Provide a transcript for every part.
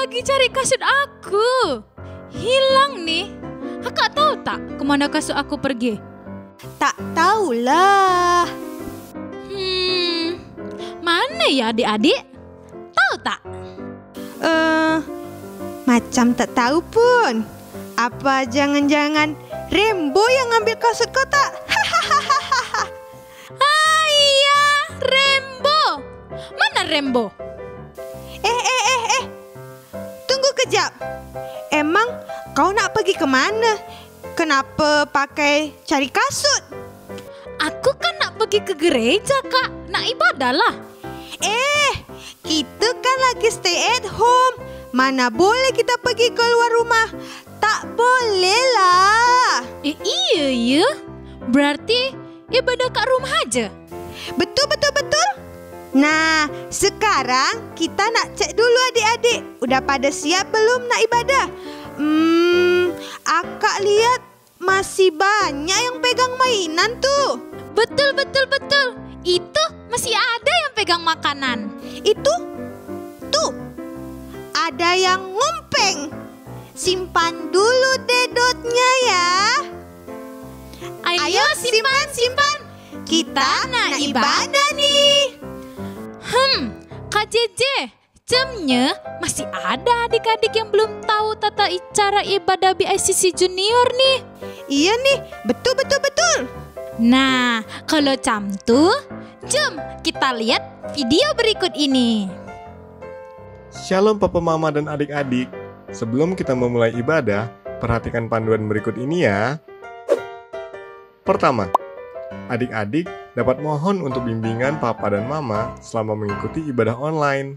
lagi cari kasut aku. Hilang nih. Kakak tahu tak kemana kasut aku pergi? Tak tahulah. Mana ya adik-adik? Tahu tak? Macam tak tahu pun. Apa jangan-jangan Rembo yang ngambil kasut kau tak? Iya, Rembo. Mana Rembo? Tunggu kejap. Emang kau nak pergi kemana? Kenapa pakai cari kasut? Aku kan nak pergi ke gereja, Kak. Nak ibadah lah. Kita kan lagi stay at home. Mana boleh kita pergi keluar rumah? Tak boleh lah. Iya ya. Berarti ibadah kat rumah aja. Betul. Nah, sekarang kita nak cek dulu adik-adik. Udah pada siap belum nak ibadah? Akak lihat masih banyak yang pegang mainan tuh. Betul. Itu masih ada yang pegang makanan. Itu tuh ada yang ngumpeng. Simpan dulu dedotnya ya. Ayo simpan. Kita nak ibadah nih. Kak JJ, jamnya masih ada adik-adik yang belum tahu tata cara ibadah BICC Junior nih. Iya nih, betul. Nah, kalau jam tuh, jom kita lihat video berikut ini. Shalom Papa Mama dan adik-adik. Sebelum kita memulai ibadah, perhatikan panduan berikut ini ya. Pertama, adik-adik dapat mohon untuk bimbingan Papa dan Mama selama mengikuti ibadah online.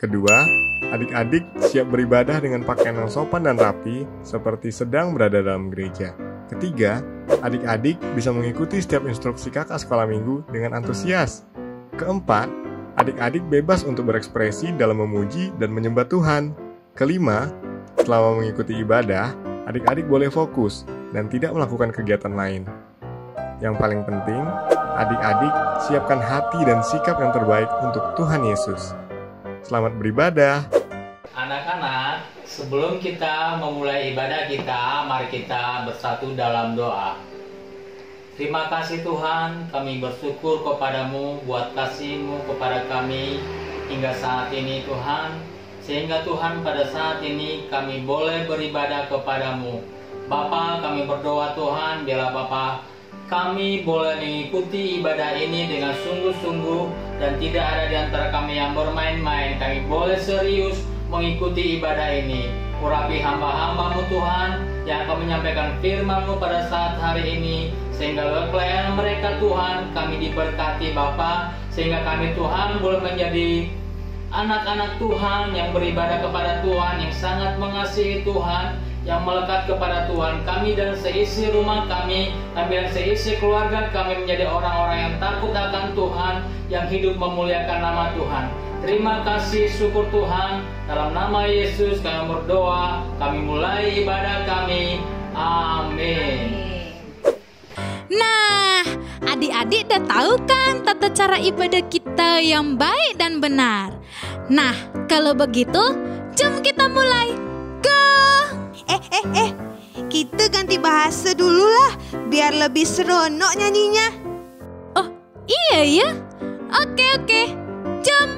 Kedua, adik-adik siap beribadah dengan pakaian yang sopan dan rapi seperti sedang berada dalam gereja. Ketiga, adik-adik bisa mengikuti setiap instruksi kakak sekolah minggu dengan antusias. Keempat, adik-adik bebas untuk berekspresi dalam memuji dan menyembah Tuhan. Kelima, selama mengikuti ibadah, adik-adik boleh fokus dan tidak melakukan kegiatan lain. Yang paling penting, adik-adik siapkan hati dan sikap yang terbaik untuk Tuhan Yesus. Selamat beribadah. Anak-anak, sebelum kita memulai ibadah kita, mari kita bersatu dalam doa. Terima kasih Tuhan, kami bersyukur kepadamu buat kasih-Mu kepada kami hingga saat ini Tuhan. Sehingga Tuhan pada saat ini kami boleh beribadah kepadamu. Bapa, kami berdoa Tuhan, biarlah Bapa kami boleh mengikuti ibadah ini dengan sungguh-sungguh dan tidak ada di antara kami yang bermain-main. Kami boleh serius mengikuti ibadah ini. Urapi hamba-hamba-Mu Tuhan yang akan menyampaikan firman-Mu pada saat hari ini, sehingga lewat pelayanan mereka Tuhan kami diberkati Bapa, sehingga kami Tuhan boleh menjadi anak-anak Tuhan yang beribadah kepada Tuhan, yang sangat mengasihi Tuhan, yang melekat kepada Tuhan. Kami dan seisi rumah kami dan seisi keluarga kami menjadi orang-orang yang takut akan Tuhan, yang hidup memuliakan nama Tuhan. Terima kasih, syukur Tuhan. Dalam nama Yesus kami berdoa, kami mulai ibadah kami. Amin. Nah, adik-adik udah tahu kan tata cara ibadah kita yang baik dan benar. Nah, kalau begitu, jom kita mulai. Go! Kita ganti bahasa dulu lah, biar lebih seronok nyanyinya. Oh, iya ya? Oke. Jom.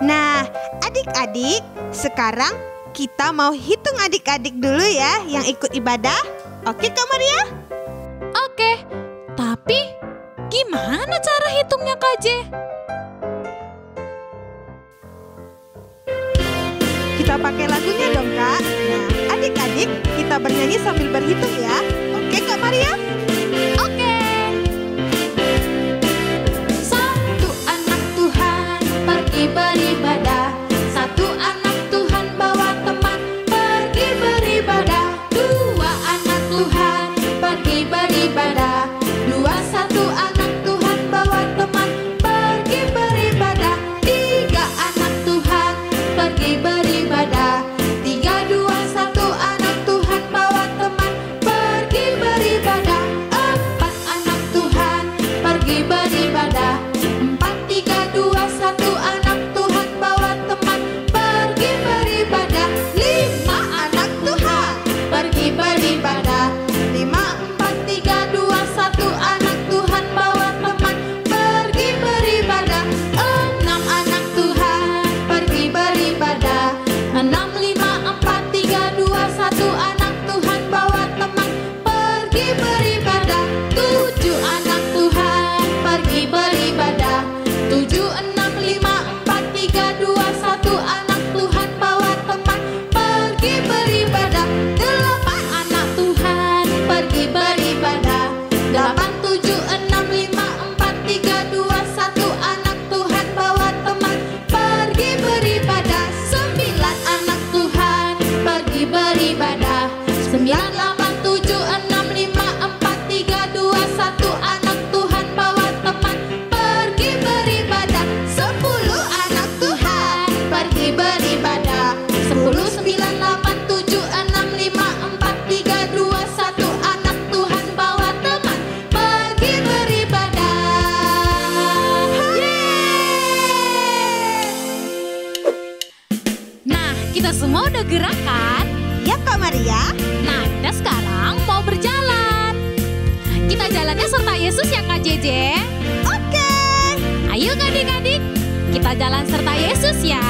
Nah, adik-adik, sekarang kita mau hitung adik-adik dulu ya yang ikut ibadah. Oke Kak Maria? Oke, tapi gimana cara hitungnya Kak J? Kita pakai lagunya dong Kak. Nah, adik-adik kita bernyanyi sambil berhitung ya. Oke Kak Maria? Oke. Satu anak Tuhan pergi beribadah. Satu anak Tuhan bawa teman pergi beribadah. Dua anak Tuhan pergi beribadah. Satu anak Tuhan bawa teman pergi beribadah. Tiga anak Tuhan pergi beribadah. Tiga, dua, satu anak Tuhan bawa teman pergi beribadah. Yesus ya Kak JJ? Oke. Ayo adik-adik, kita jalan serta Yesus ya.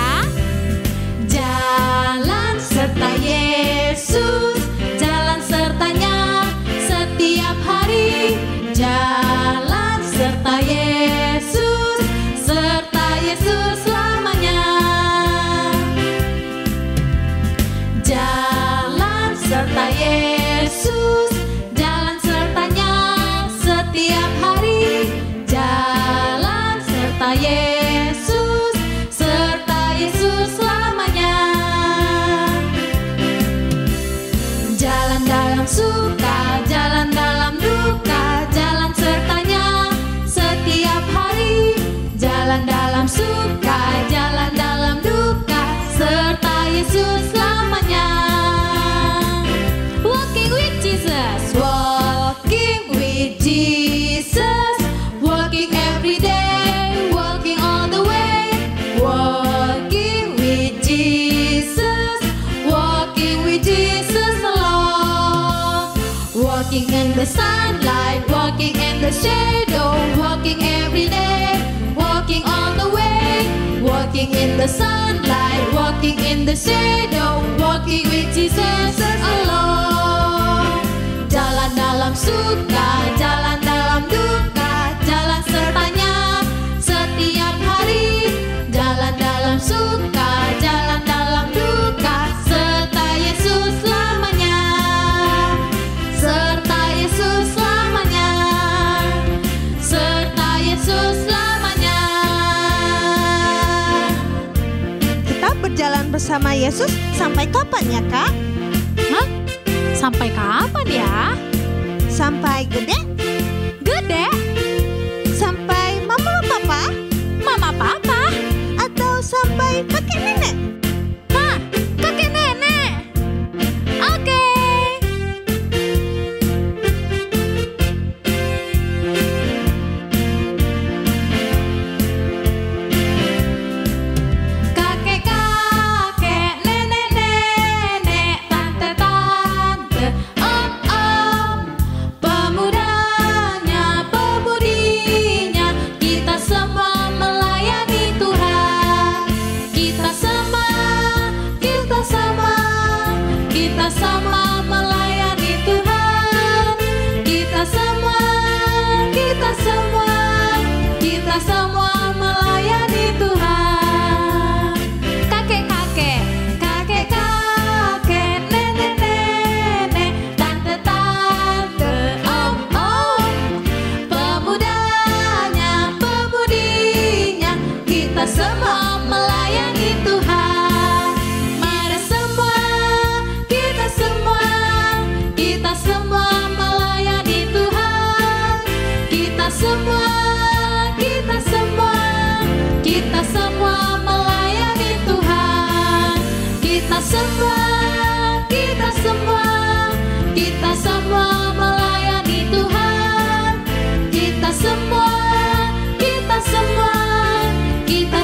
Jalan serta Yesus, jalan sertanya setiap hari. Jalan serta Yesus, serta Yesus selamanya. Jalan serta Yesus, jalan sertanya setiap hari. Jalan serta Yesus, serta Yesus selamanya. Jalan dalam suka, jalan dalam duka, jalan sertanya setiap hari. Jalan dalam suka, jalan dalam duka, serta Yesus selamanya. Walking with Jesus, walking with Jesus, walking every day, walking all the way. Walking with Jesus, walking with Jesus alone. Walking in the sunlight, walking in the shadow, walking every day, walking all the way. Walking in the sunlight, walking in the shadow, walking with Jesus alone. Jalan dalam suka, jalan dalam duka, jalan sertanya setiap hari. Jalan dalam suka, jalan dalam duka, serta Yesus selamanya. Serta Yesus selamanya. Serta Yesus selamanya. Kita berjalan bersama Yesus sampai kapan ya, Kak? Hah? Sampai kapan ya? Sampai gede? Gede? Sampai mama papa? Mama papa? Atau sampai kakek nenek? Hah? Kakek nenek? Oke. Kakek-kakek, nenek-nenek, tante-tante, om-om, pemudanya, pemudinya, kita semua melayani Tuhan. Kita semua melayani Tuhan. Kita semua melayani Tuhan. Kakek-kakek, kakek-kakek, nenek-nenek, tante-tante, om-om, pemudanya, pemudinya, kita semua melayani Tuhan. Mari semua, kita semua melayani Tuhan. Kita semua melayani Tuhan. Kita semua melayani Tuhan. Kita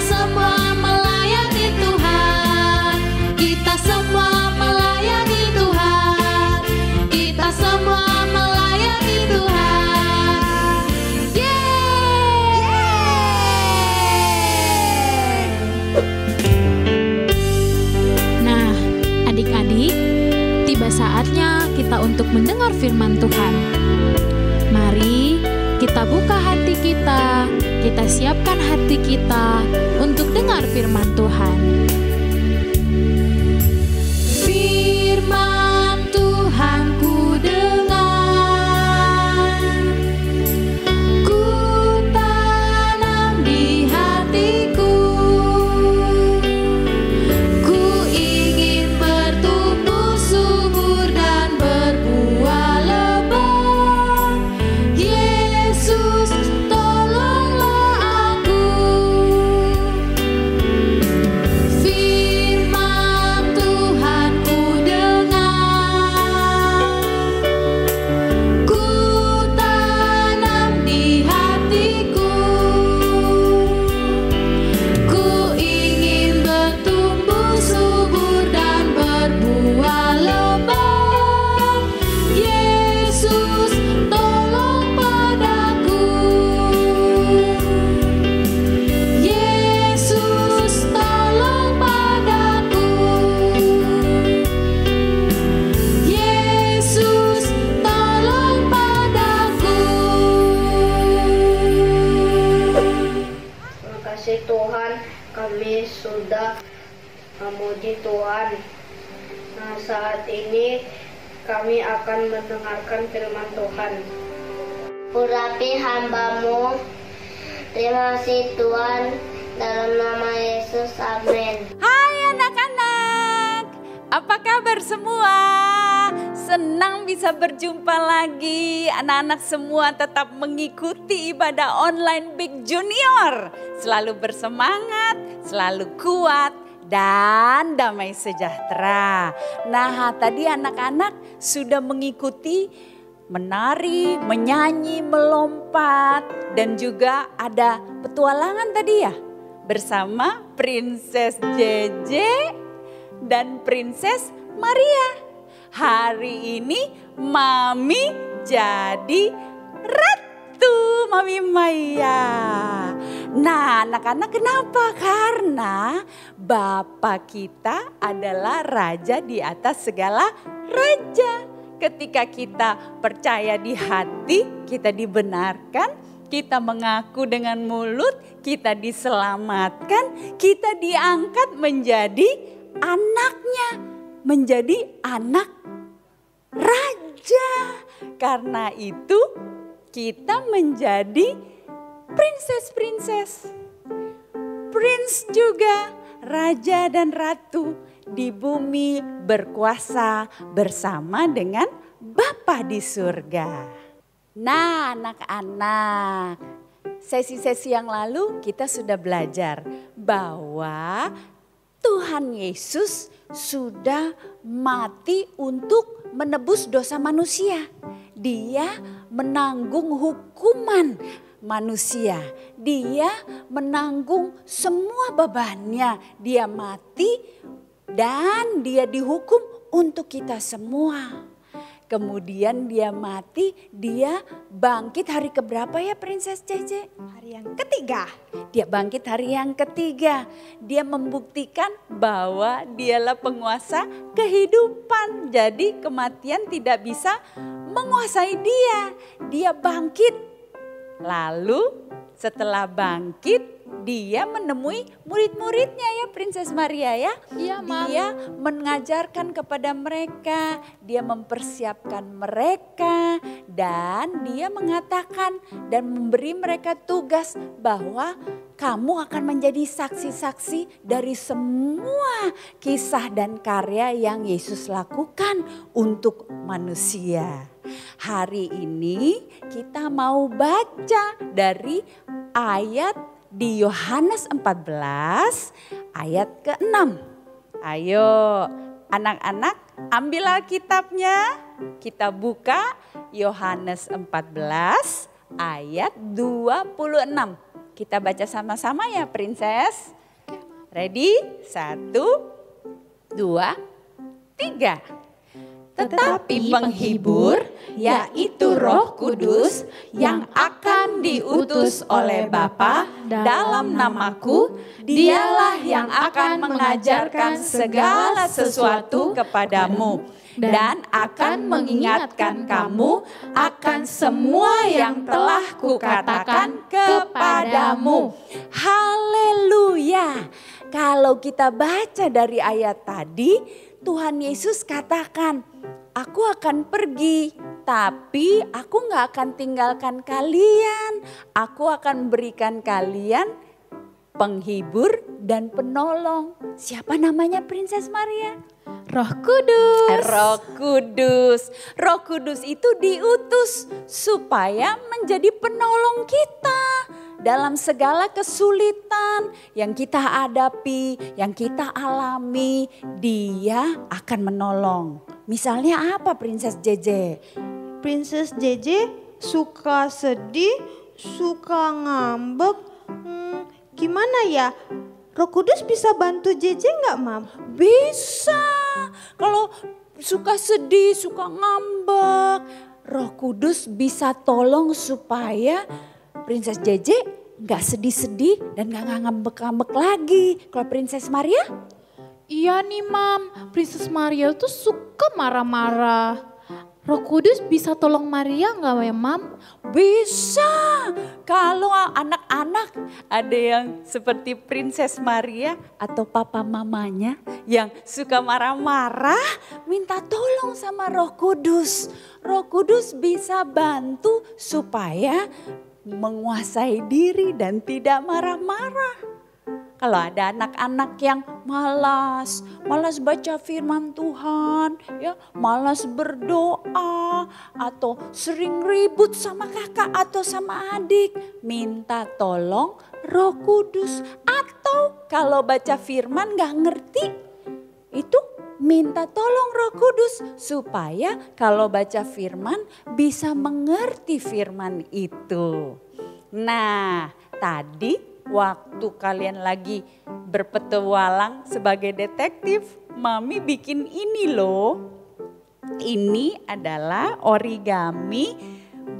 semua melayani Tuhan. Kita semua melayani Tuhan. Kita semua melayani Tuhan. Yeay! Nah, adik-adik, tiba saatnya kita untuk mendengar firman Tuhan. Mari kita buka hati kita siapkan hati kita untuk dengar firman Tuhan. Firman Tuhan ku dengar, ku tanam di hatiku, ku ingin bertumbuh subur dan berbuah lebat. Yesus, tolonglah aku. sudah memuji Tuhan. Nah, saat ini kami akan mendengarkan firman Tuhan. Urapi hamba-Mu. Terima kasih Tuhan, dalam nama Yesus, amin. Hai anak-anak, apa kabar semua? Senang bisa berjumpa lagi. Anak-anak semua tetap mengikuti ibadah online Big Junior. Selalu bersemangat, selalu kuat, dan damai sejahtera. Nah, tadi anak-anak sudah mengikuti menari, menyanyi, melompat, dan juga ada petualangan tadi ya. Bersama Princess JJ dan Princess Maria. Hari ini Mami jadi Ratu, Mami Maya. Nah anak-anak kenapa? Karena Bapak kita adalah Raja di atas segala raja. Ketika kita percaya di hati, kita dibenarkan, kita mengaku dengan mulut, kita diselamatkan, kita diangkat menjadi anaknya, menjadi anak raja. Karena itu kita menjadi princess, prince juga, raja dan ratu di bumi berkuasa bersama dengan Bapa di surga. Nah anak-anak, sesi-sesi yang lalu kita sudah belajar bahwa Tuhan Yesus sudah mati untuk menebus dosa manusia. Dia menanggung hukuman manusia. Dia menanggung semua bebannya. Dia mati dan dia dihukum untuk kita semua. Kemudian dia mati, dia bangkit hari keberapa ya Princess JJ? Hari yang ketiga. Dia bangkit hari yang ketiga. Dia membuktikan bahwa dialah penguasa kehidupan. Jadi kematian tidak bisa menguasai dia. Dia bangkit. Lalu setelah bangkit dia menemui murid-muridnya ya Princess Maria ya. Iya, Mam. Dia mengajarkan kepada mereka, dia mempersiapkan mereka dan dia mengatakan dan memberi mereka tugas bahwa kamu akan menjadi saksi-saksi dari semua kisah dan karya yang Yesus lakukan untuk manusia. Hari ini kita mau baca dari ayat di Yohanes 14 ayat ke-6. Ayo anak-anak ambil Alkitabnya. Kita buka Yohanes 14 ayat 26. Kita baca sama-sama ya Princess. Ready? 1, 2, 3. Tetapi penghibur, yaitu Roh Kudus yang akan diutus oleh Bapa dalam namaku, dialah yang akan mengajarkan segala sesuatu kepadamu dan akan mengingatkan kamu akan semua yang telah kukatakan kepadamu. Haleluya. Kalau kita baca dari ayat tadi, Tuhan Yesus katakan, aku akan pergi, tapi aku gak akan tinggalkan kalian. Aku akan berikan kalian penghibur dan penolong. Siapa namanya Princess Maria? Roh Kudus. Roh Kudus. Roh Kudus itu diutus supaya menjadi penolong kita. Dalam segala kesulitan yang kita hadapi, yang kita alami, dia akan menolong. Misalnya apa Princess JJ? Princess JJ suka sedih, suka ngambek. Gimana ya? Roh Kudus bisa bantu JJ nggak, Mam? Bisa. Kalau suka sedih, suka ngambek, Roh Kudus bisa tolong supaya Princess JJ nggak sedih-sedih dan nggak ngambek-ngambek lagi. Kalau Princess Maria? Iya nih Mam, Princess Maria tuh suka marah-marah. Roh Kudus bisa tolong Maria nggak ya, Mam? Bisa. Kalau anak-anak ada yang seperti Princess Maria atau papa mamanya yang suka marah-marah, minta tolong sama Roh Kudus. Roh Kudus bisa bantu supaya menguasai diri dan tidak marah-marah. Kalau ada anak-anak yang malas baca firman Tuhan, ya, malas berdoa atau sering ribut sama kakak atau sama adik, minta tolong Roh Kudus. Atau kalau baca firman gak ngerti, itu minta tolong Roh Kudus supaya kalau baca firman bisa mengerti firman itu. Nah, tadi waktu kalian lagi berpetualang sebagai detektif, Mami bikin ini loh. Ini adalah origami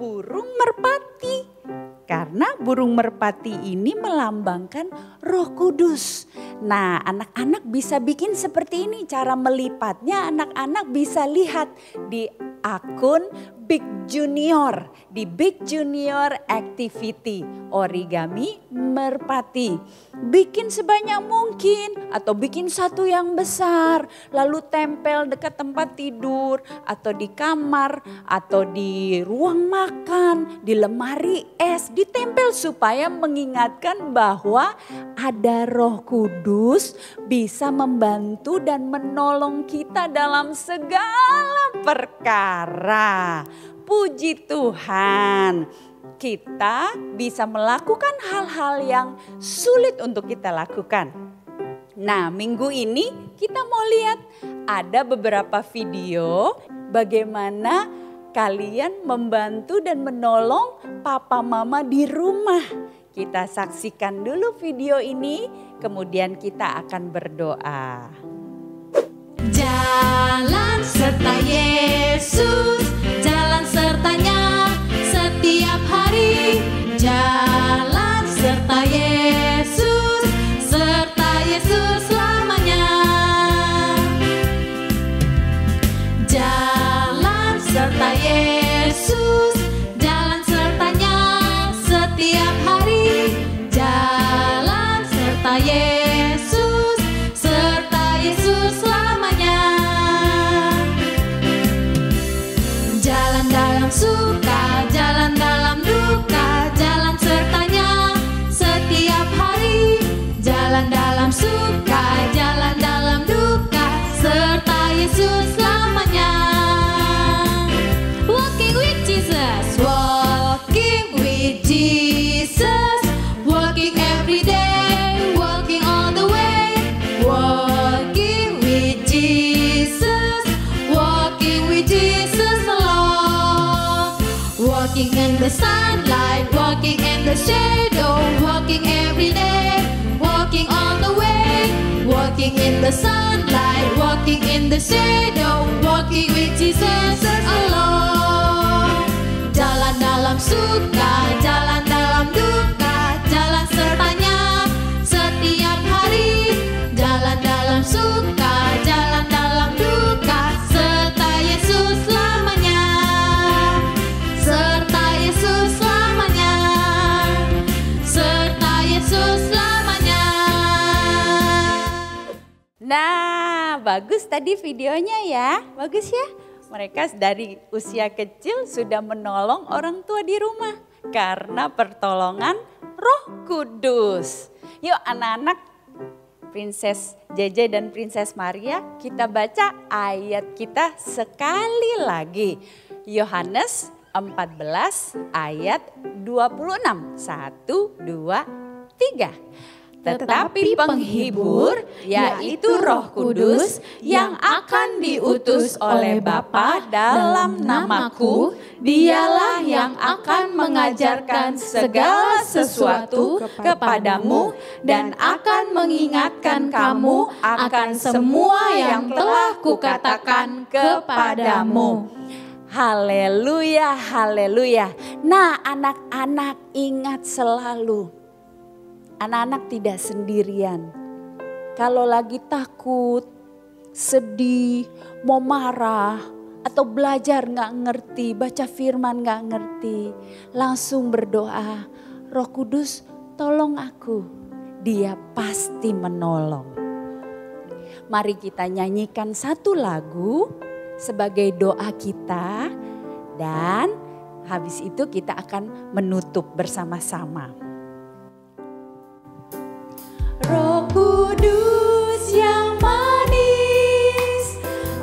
burung merpati. Karena burung merpati ini melambangkan Roh Kudus. Nah, anak-anak bisa bikin seperti ini. Cara melipatnya anak-anak bisa lihat di akun Big Junior. Di Big Junior Activity origami merpati. Bikin sebanyak mungkin atau bikin satu yang besar. Lalu tempel dekat tempat tidur atau di kamar atau di ruang makan, di lemari es. Ditempel supaya mengingatkan bahwa ada Roh Kudus bisa membantu dan menolong kita dalam segala perkara. Puji Tuhan, kita bisa melakukan hal-hal yang sulit untuk kita lakukan. Nah, minggu ini kita mau lihat ada beberapa video bagaimana kalian membantu dan menolong papa mama di rumah. Kita saksikan dulu video ini, kemudian kita akan berdoa. Jalan serta Yesus, jalan sertanya setiap hari. Jalan serta Yesus selamanya. Jalan serta Yesus, jalan sertanya setiap hari. Jalan serta Yesus selamanya. Jalan dalam suka, jalan dalam duka, jalan sertanya setiap hari. Jalan dalam suka, jalan dalam duka, serta Yesus selamanya. Walking with Jesus, walking with Jesus, walking every day, walking all the way. Walking with Jesus, walking with Jesus alone. Walking in the sunlight, walking in the shadow, walking every day, walking all the way. Walking in the sunlight, walking in the shadow, walking with Jesus alone. Jalan dalam suka, jalan dalam duka, jalan sertanya setiap hari. Jalan dalam suka, jalan dalam duka, serta Yesus selamanya. Serta Yesus selamanya. Serta Yesus selamanya. Nah, bagus tadi videonya ya. Bagus ya. Mereka dari usia kecil sudah menolong orang tua di rumah karena pertolongan Roh Kudus. Yuk anak-anak, Princess JJ dan Princess Maria, kita baca ayat kita sekali lagi. Yohanes 14 ayat 26. 1, 2, 3. Tetapi penghibur, yaitu Roh Kudus yang akan diutus oleh Bapa dalam namaku, dialah yang akan mengajarkan segala sesuatu kepadamu dan akan mengingatkan kamu akan semua yang telah kukatakan kepadamu. Haleluya, haleluya. Nah, anak-anak ingat selalu, anak-anak tidak sendirian. Kalau lagi takut, sedih, mau marah, atau belajar nggak ngerti, baca firman nggak ngerti, langsung berdoa, Roh Kudus tolong aku, Dia pasti menolong. Mari kita nyanyikan satu lagu sebagai doa kita dan habis itu kita akan menutup bersama-sama. Roh Kudus yang manis,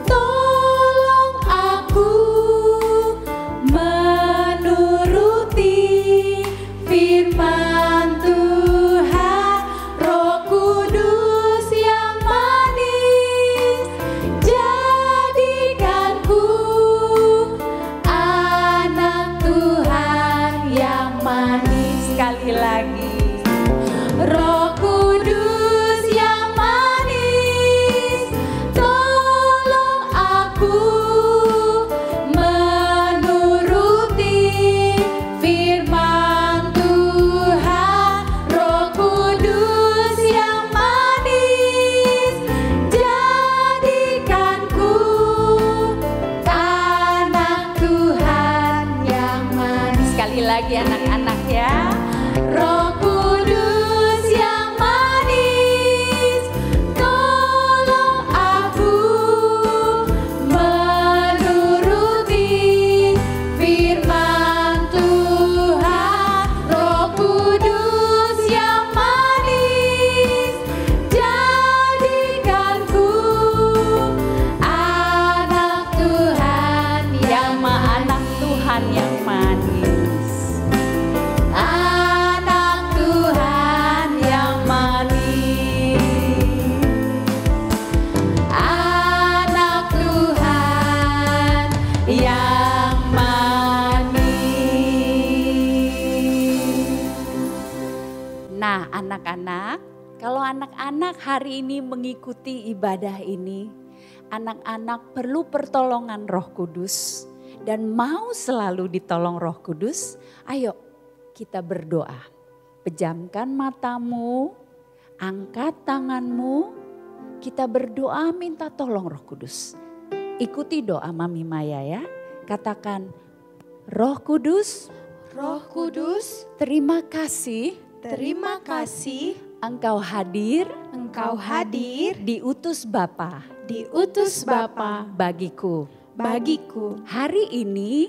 tolong aku menuruti firman Tuhan. Roh Kudus yang manis, jadikanku anak Tuhan yang manis. Sekali lagi. Roh Kudus yang manis, tolong aku menuruti firman Tuhan. Roh Kudus yang manis, jadikanku anak Tuhan yang manis. Sekali lagi anak-anak ya. Roh Kudus yang manis, tolong aku menuruti firman Tuhan. Roh Kudus yang manis, jadikanku anak Tuhan yang anak Tuhan yang manis. Anak Tuhan yang manis, anak Tuhan yang manis. Nah anak-anak, kalau anak-anak hari ini mengikuti ibadah ini, anak-anak perlu pertolongan Roh Kudus dan mau selalu ditolong Roh Kudus, ayo kita berdoa. Pejamkan matamu, angkat tanganmu, kita berdoa minta tolong Roh Kudus. Ikuti doa Mami Maya ya. Katakan, Roh Kudus, Roh Kudus, terima kasih terima kasih Engkau hadir Engkau hadir diutus Bapa diutus Bapa bagiku. bagiku. Hari ini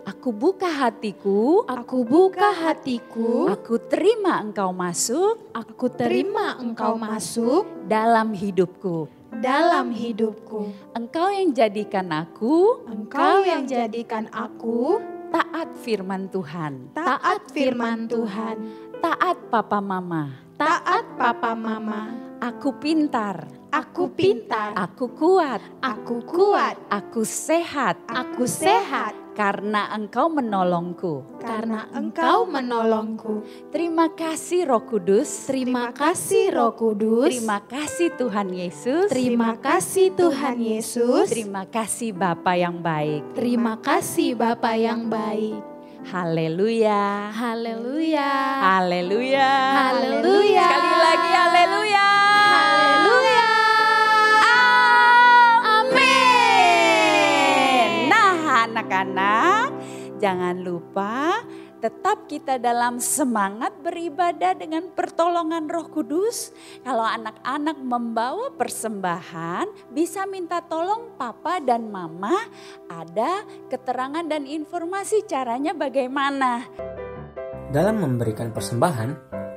aku buka hatiku, Aku buka hatiku, aku terima Engkau masuk aku terima Engkau masuk dalam hidupku. dalam hidupku. Engkau yang jadikan aku Engkau yang jadikan aku taat firman Tuhan, taat firman Tuhan, taat papa mama. taat papa mama. Aku pintar, Aku pintar, aku kuat, aku kuat, aku sehat aku sehat karena Engkau menolongku. karena Engkau menolongku. Terima kasih Roh Kudus. Terima kasih Roh Kudus. Terima kasih Tuhan Yesus. Terima kasih Tuhan Yesus. Terima kasih Bapa yang baik. Terima kasih Bapa yang baik. Haleluya. Haleluya. Haleluya. Haleluya. Sekali lagi haleluya. Haleluya. Amin. Nah anak-anak, jangan lupa tetap kita dalam semangat beribadah dengan pertolongan Roh Kudus. Kalau anak-anak membawa persembahan, bisa minta tolong papa dan mama, ada keterangan dan informasi caranya bagaimana. Dalam memberikan persembahan,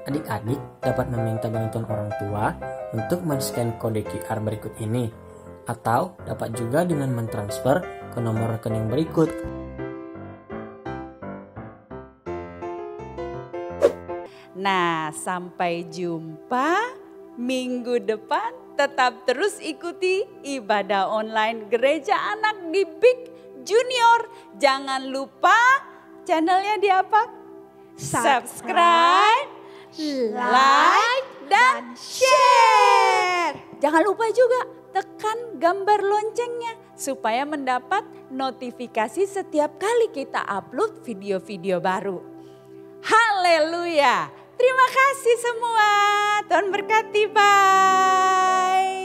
adik-adik dapat meminta bantuan orang tua untuk men-scan kode QR berikut ini, atau dapat juga dengan mentransfer ke nomor rekening berikut. Nah, sampai jumpa minggu depan. Tetap terus ikuti ibadah online Gereja Anak di Big Junior. Jangan lupa channelnya di apa? Subscribe, like, dan share. Jangan lupa juga tekan gambar loncengnya supaya mendapat notifikasi setiap kali kita upload video-video baru. Haleluya. Terima kasih semua. Tuhan berkati. Bye.